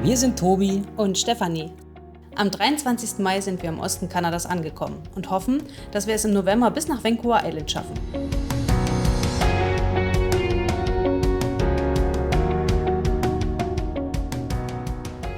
Wir sind Tobi und Stefanie. Am 23. Mai sind wir im Osten Kanadas angekommen und hoffen, dass wir es im November bis nach Vancouver Island schaffen.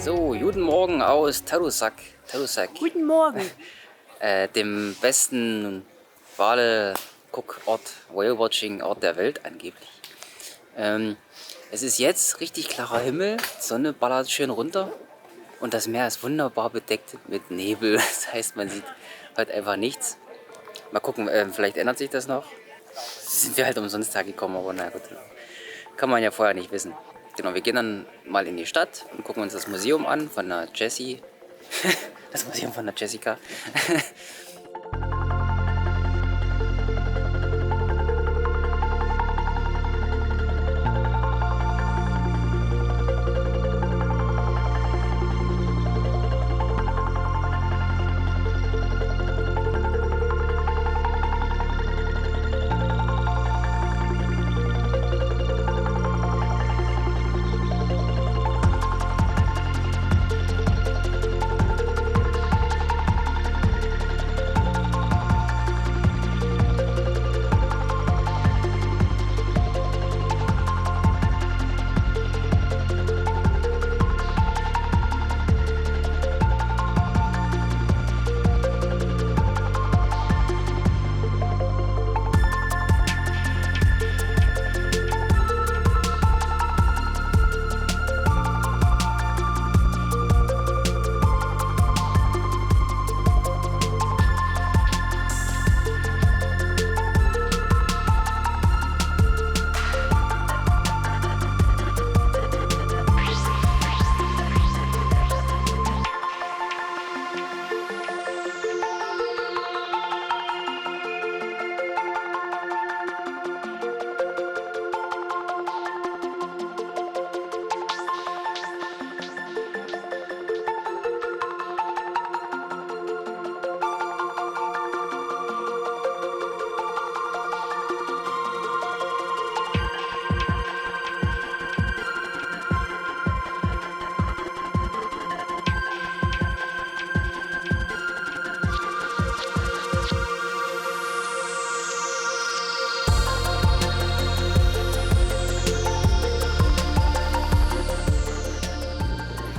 So, guten Morgen aus Tadoussac. Guten Morgen. Dem besten Wale-Guckort, Whale-Watching-Ort der Welt angeblich. Es ist jetzt richtig klarer Himmel, die Sonne ballert schön runter und das Meer ist wunderbar bedeckt mit Nebel. Das heißt, man sieht heute einfach nichts. Mal gucken, vielleicht ändert sich das noch. Sind wir halt umsonst hergekommen, aber na gut, kann man ja vorher nicht wissen. Genau, wir gehen dann mal in die Stadt und gucken uns das Museum an von der Jessie. Das Museum von der Jessica.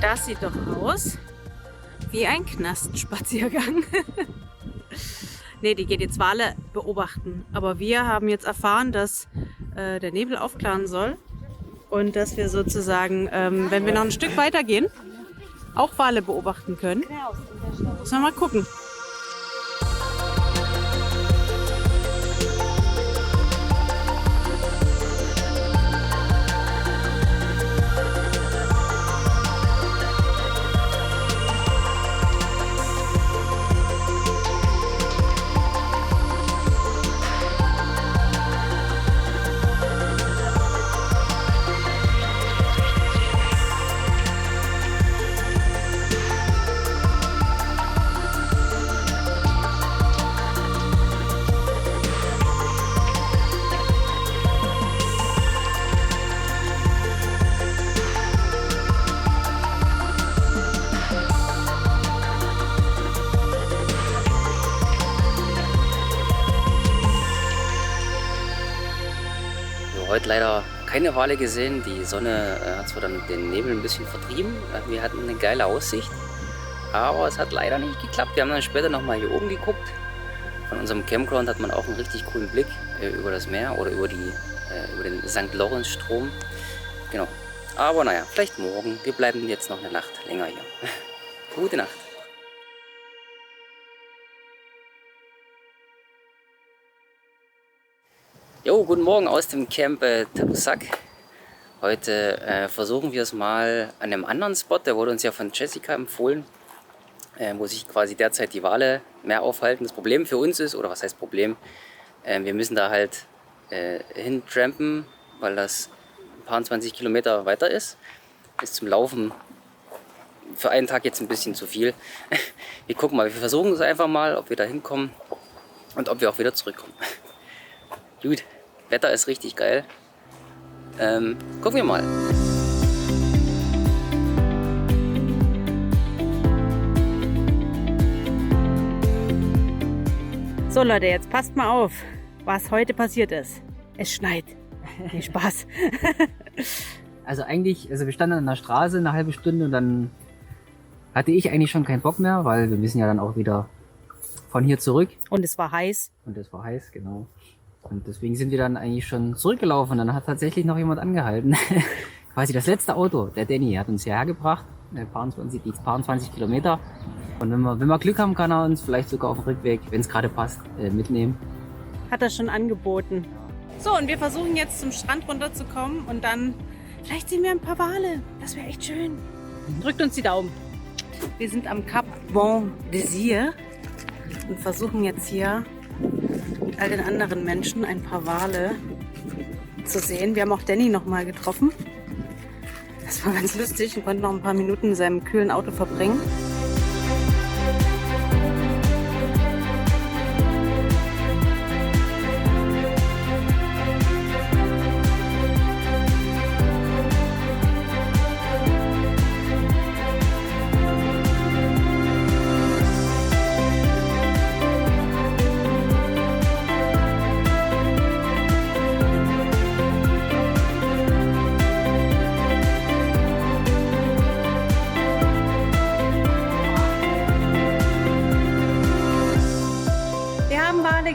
Das sieht doch aus wie ein Knastspaziergang. Ne, die geht jetzt Wale beobachten. Aber wir haben jetzt erfahren, dass der Nebel aufklaren soll und dass wir sozusagen, wenn wir noch ein Stück weiter gehen, auch Wale beobachten können. Müssen wir mal gucken. Heute leider keine Wale gesehen. Die Sonne hat zwar dann den Nebel ein bisschen vertrieben. Wir hatten eine geile Aussicht, aber es hat leider nicht geklappt. Wir haben dann später nochmal hier oben geguckt. Von unserem Campground hat man auch einen richtig coolen Blick über das Meer oder über den St. Lawrence-Strom. Genau. Aber naja, vielleicht morgen. Wir bleiben jetzt noch eine Nacht länger hier. Gute Nacht. Jo, guten Morgen aus dem Camp Tadoussac. Heute versuchen wir es mal an einem anderen Spot, der wurde uns ja von Jessica empfohlen, wo sich quasi derzeit die Wale mehr aufhalten. Das Problem für uns ist, oder was heißt Problem, wir müssen da halt hintrampen, weil das ein paar 20 Kilometer weiter ist. Ist zum Laufen für einen Tag jetzt ein bisschen zu viel. Wir gucken mal, wir versuchen es einfach mal, ob wir da hinkommen und ob wir auch wieder zurückkommen. Gut, Wetter ist richtig geil. Gucken wir mal. So Leute, jetzt passt mal auf, was heute passiert ist. Es schneit. Nee, Spaß. Also wir standen an der Straße eine halbe Stunde und dann hatte ich eigentlich schon keinen Bock mehr, weil wir müssen ja dann auch wieder von hier zurück. Und es war heiß. Und es war heiß, genau. Und deswegen sind wir dann eigentlich schon zurückgelaufen. Dann hat tatsächlich noch jemand angehalten. Quasi das letzte Auto, der Danny, hat uns hierher gebracht. Die paar 20 Kilometer. Und wenn wir Glück haben, kann er uns vielleicht sogar auf dem Rückweg, wenn es gerade passt, mitnehmen. Hat er schon angeboten. So, und wir versuchen jetzt zum Strand runterzukommen und dann vielleicht sehen wir ein paar Wale. Das wäre echt schön. Drückt uns die Daumen. Wir sind am Cap Bon Désir und versuchen jetzt hier mit all den anderen Menschen ein paar Wale zu sehen. Wir haben auch Danny noch mal getroffen. Das war ganz lustig und konnten noch ein paar Minuten in seinem kühlen Auto verbringen.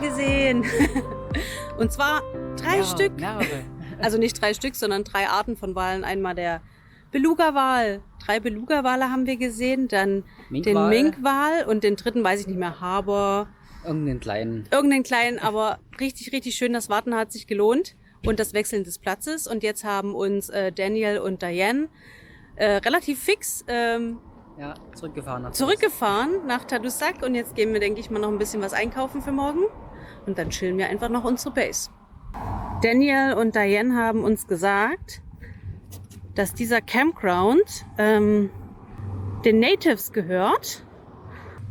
Gesehen. Und zwar drei Stück. Mehrere. Also nicht 3 Stück, sondern 3 Arten von Walen. Einmal der Beluga-Wal. 3 Beluga-Wale haben wir gesehen. Dann den Minkwal und den dritten weiß ich nicht mehr. Haber. Irgendeinen kleinen, aber richtig, richtig schön. Das Warten hat sich gelohnt. Und das Wechseln des Platzes. Und jetzt haben uns Daniel und Diane relativ fix zurückgefahren nach Tadoussac. Und jetzt gehen wir, denke ich mal, noch ein bisschen was einkaufen für morgen. Und dann chillen wir einfach noch unsere Base. Daniel und Diane haben uns gesagt, dass dieser Campground den Natives gehört.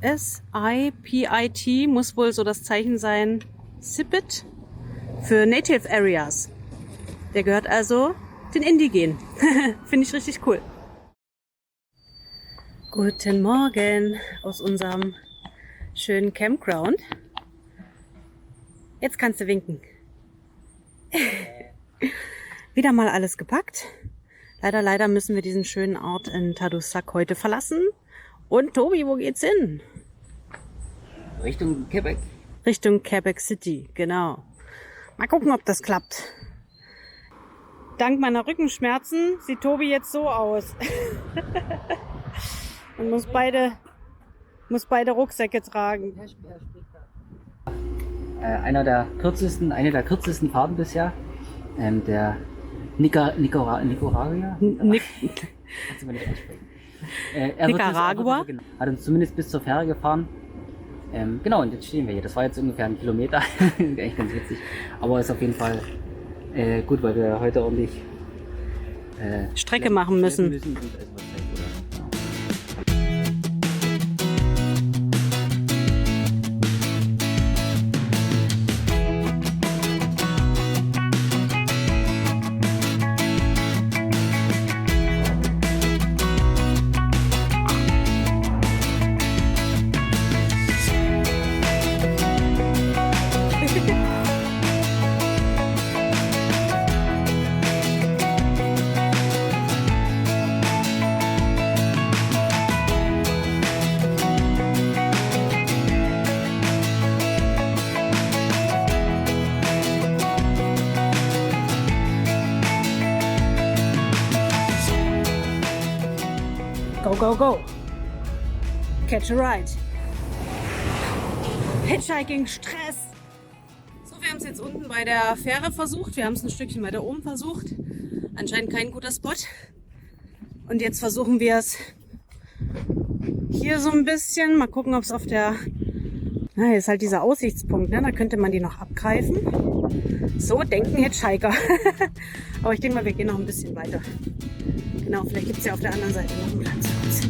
SIPIT muss wohl so das Zeichen sein, SIPIT, für Native Areas. Der gehört also den Indigenen. Finde ich richtig cool. Guten Morgen aus unserem schönen Campground. Jetzt kannst du winken. Wieder mal alles gepackt. Leider müssen wir diesen schönen Ort in Tadoussac heute verlassen. Und Tobi, wo geht's hin? Richtung Quebec. Richtung Quebec City, genau. Mal gucken, ob das klappt. Dank meiner Rückenschmerzen sieht Tobi jetzt so aus. Und muss beide Rucksäcke tragen. Eine der kürzesten Fahrten bisher. Der Nicaragua. Kannst du mal nicht aussprechen. Nicaragua. Hat uns zumindest bis zur Fähre gefahren. Genau, und jetzt stehen wir hier. Das war jetzt ungefähr 1 Kilometer. Eigentlich ganz witzig. Aber ist auf jeden Fall gut, weil wir heute ordentlich Strecke machen müssen. Go, go, go. Catch a ride. Hitchhiking Stress. So, wir haben es jetzt unten bei der Fähre versucht. Wir haben es ein Stückchen weiter oben versucht. Anscheinend kein guter Spot. Und jetzt versuchen wir es hier so ein bisschen. Mal gucken, ob es auf der... Na, hier ist halt dieser Aussichtspunkt, ne? Da könnte man die noch abgreifen. So denken Hitchhiker. Aber ich denke mal, wir gehen noch ein bisschen weiter. Genau, vielleicht gibt es ja auf der anderen Seite noch einen Platz für uns.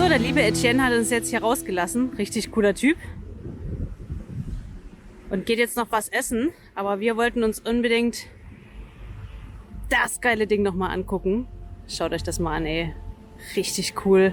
So, der liebe Etienne hat uns jetzt hier rausgelassen. Richtig cooler Typ. Und geht jetzt noch was essen. Aber wir wollten uns unbedingt das geile Ding nochmal angucken. Schaut euch das mal an, ey. Richtig cool.